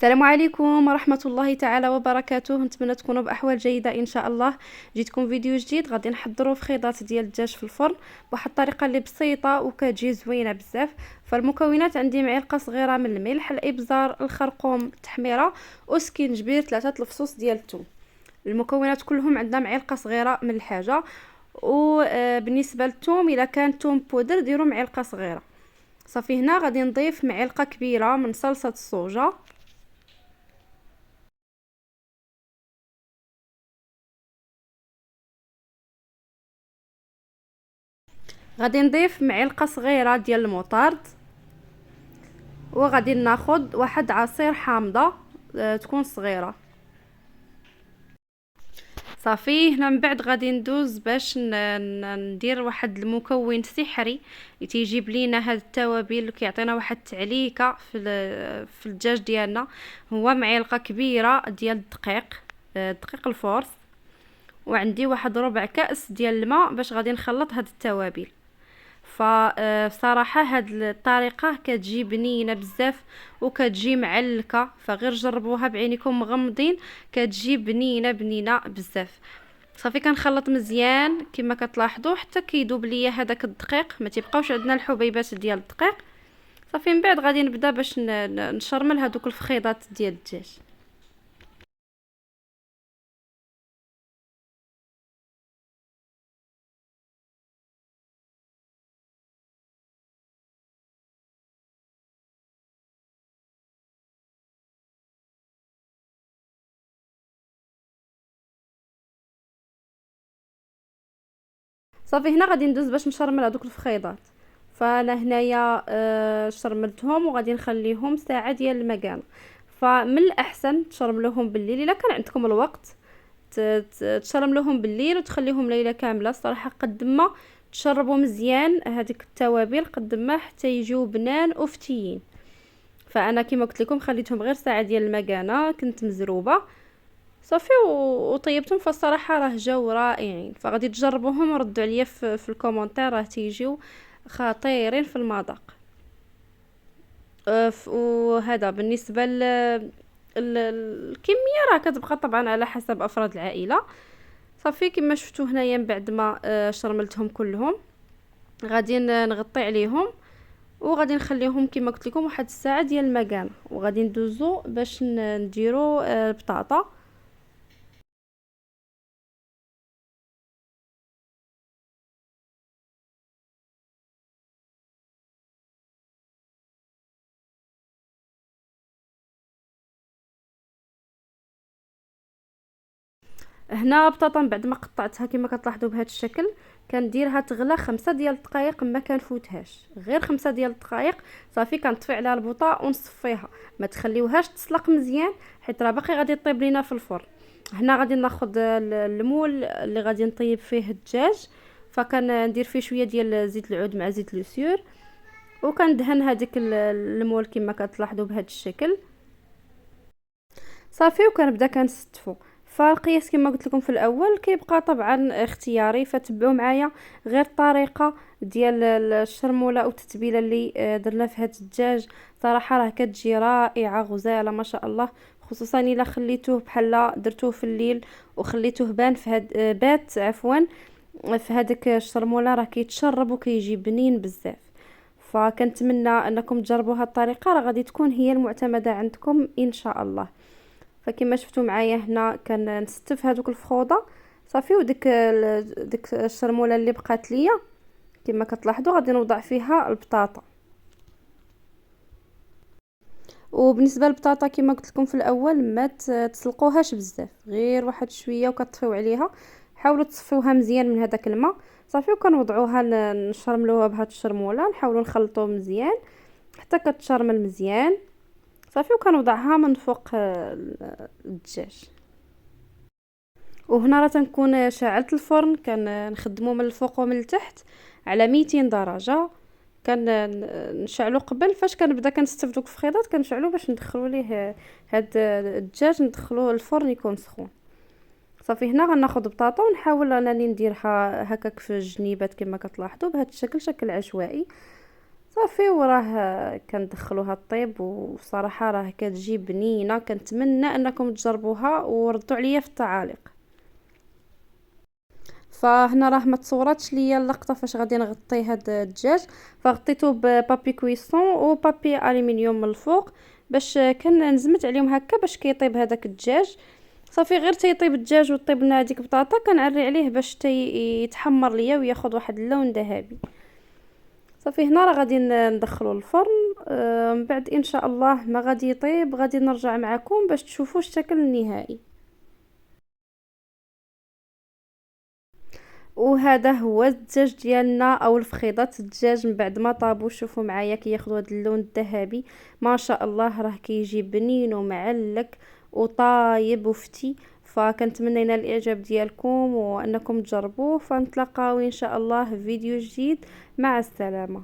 السلام عليكم ورحمة الله تعالى وبركاته. نتمنى تكونوا بأحوال جيدة إن شاء الله. جيتكم فيديو جديد غادي نحضروا فخيضات ديال الدجاج في الفرن بواحد الطريقة اللي بسيطة وكتجي زوينة بزاف. فالمكونات عندي معلقة صغيرة من الملح، الإبزار، الخرقوم، التحميرة، وسكينجبير، 3 الفصوص ديال الثوم. المكونات كلهم عندنا معلقة صغيرة من الحاجة. وبالنسبة للثوم الا كان ثوم بودر ديروا معلقة صغيرة. صافي هنا غادي نضيف معلقة كبيرة من صلصة الصوجة، غادي نضيف معلقه صغيره ديال المطارد، وغادي ناخذ واحد عصير حامضه تكون صغيره. صافي هنا من بعد غادي ندوز باش ندير واحد المكون سحري اللي تيجيب لينا هاد التوابل اللي كيعطينا واحد التعليكه في الدجاج ديالنا. هو معلقه كبيره ديال الدقيق، دقيق الفورس، وعندي واحد ربع كأس ديال الماء باش غادي نخلط هاد التوابل. فصراحه هاد الطريقه كتجي بنينه بزاف وكتجي معلكه، فغير جربوها بعينيكم مغمضين، كتجي بنينه بزاف. صافي كنخلط مزيان كما كتلاحظوا حتى كيذوب ليا هذاك الدقيق، ما تيبقاوش عندنا الحبيبات ديال الدقيق. صافي من بعد غادي نبدا باش نشرمل هذوك الفخيضات ديال الدجاج. صافي هنا غادي ندوز باش نشرمل هذوك الفخيضات. فانا هنايا شرملتهم وغادي نخليهم ساعه ديال المكانه. فمن الاحسن تشرملوهم بالليل الا كان عندكم الوقت، تشرملوهم بالليل وتخليهم ليله كامله. الصراحه قد ما تشربوا مزيان هذيك التوابل قد ما حتى يجيو بنان وفتيين. فانا كما قلت لكم خليتهم غير ساعه ديال المكانه، كنت مزروبه. صافي وطيبتهم، فالصراحه راه جاو رائعين. فغادي تجربوهم وردوا عليا في الكومونتير، راه تيجيو خطيرين في المذاق. وهذا بالنسبه الكميه راه كتبقى طبعا على حسب افراد العائله. صافي كما شفتوا هنايا من بعد ما شرملتهم كلهم غادي نغطي عليهم وغادي نخليهم كما قلت لكم واحد الساعه ديال المكانه، وغادي ندوزو باش نديرو البطاطا. هنا بطاطا بعد ما قطعتها كما كتلاحظوا بهذا الشكل كنديرها تغلى 5 دقائق، ما كنفوتهاش غير 5 دقائق. صافي كنطفي عليها البوطه ونصفيها، ما تخليوهاش تسلق مزيان حيت راه باقي غادي طيب لينا في الفرن. هنا غادي ناخذ المول اللي غادي نطيب فيه الدجاج، فكندير فيه شويه ديال زيت العود مع زيت لوسيور، وكندهن هذيك المول كما كتلاحظوا بهذا الشكل. صافي وكنبدا كنستفو. فالقياس كما قلت لكم في الاول كيبقى طبعا اختياري، فتبعوا معايا غير الطريقه ديال الشرموله او التتبيله اللي درنا في هذا الدجاج. صراحه راه كتجي رائعه غزاله ما شاء الله، خصوصا الا خليتوه بحال درتوه في الليل وخليتوه بان في هاد بات عفوا في هذاك الشرموله، راه كيتشرب وكيجي بنين بزاف. فكنتمنى انكم تجربوا هذه الطريقه، راه غادي تكون هي المعتمده عندكم ان شاء الله. فكما شفتوا معايا هنا كنستف هذوك الفخوضه. صافي وديك ديك الشرموله اللي بقات ليا كما كتلاحظوا غادي نوضع فيها البطاطا. وبالنسبه للبطاطا كما قلت لكم في الاول ما تسلقوهاش بزاف، غير واحد شويه وكتطفيو عليها. حاولوا تصفيوها مزيان من هذاك الماء. صافي وكنوضعوها نشرملوها بهاد الشرموله، نحاولوا نخلطوه مزيان حتى كتشرمل مزيان. صافي وكنوضعها من فوق الدجاج. وهنا راه تنكون شعلت الفرن، كنخدمو من الفوق ومن التحت على 200 درجه. نشعلو قبل فاش كنبدا كنستف دوك الفخيضات، كنشعلو باش ندخلو ليه هاد الدجاج، ندخلوه الفرن يكون سخون. صافي هنا غناخذ بطاطا ونحاول انني نديرها هكاك في الجنيبات كما كتلاحظوا بهذا الشكل، شكل عشوائي. صافي، وراه كندخلوها طيب، وصراحة راه كتجي بنينة. كنتمنى انكم تجربوها وردوا عليا في التعاليق. فهنا راه ما تصوراتش ليا اللقطه فاش غادي نغطي هاد الدجاج. فغطيته ببابي كويسون وبابي الومنيوم من الفوق، باش كنزمت عليهم هكا باش كيطيب هذاك الدجاج. صافي، غير تيطيب الدجاج وطيب لنا هذيك بطاطا كنعري عليه باش يتحمر ليا وياخذ واحد اللون ذهبي. صافي، هنا راه غادي ندخلو الفرن. من بعد ان شاء الله ما غادي يطيب غادي نرجع معكم باش تشوفوا الشكل النهائي. وهذا هو الدجاج ديالنا او الفخيضات الدجاج من بعد ما طابوا. شوفوا معايا كياخذوا هذا اللون الذهبي، ما شاء الله راه كيجي بنين ومعلك وطايب وفتي. فكنتمنى ينال الاعجاب ديالكم وانكم تجربوه. فنتلاقاو ان شاء الله في فيديو جديد. مع السلامه.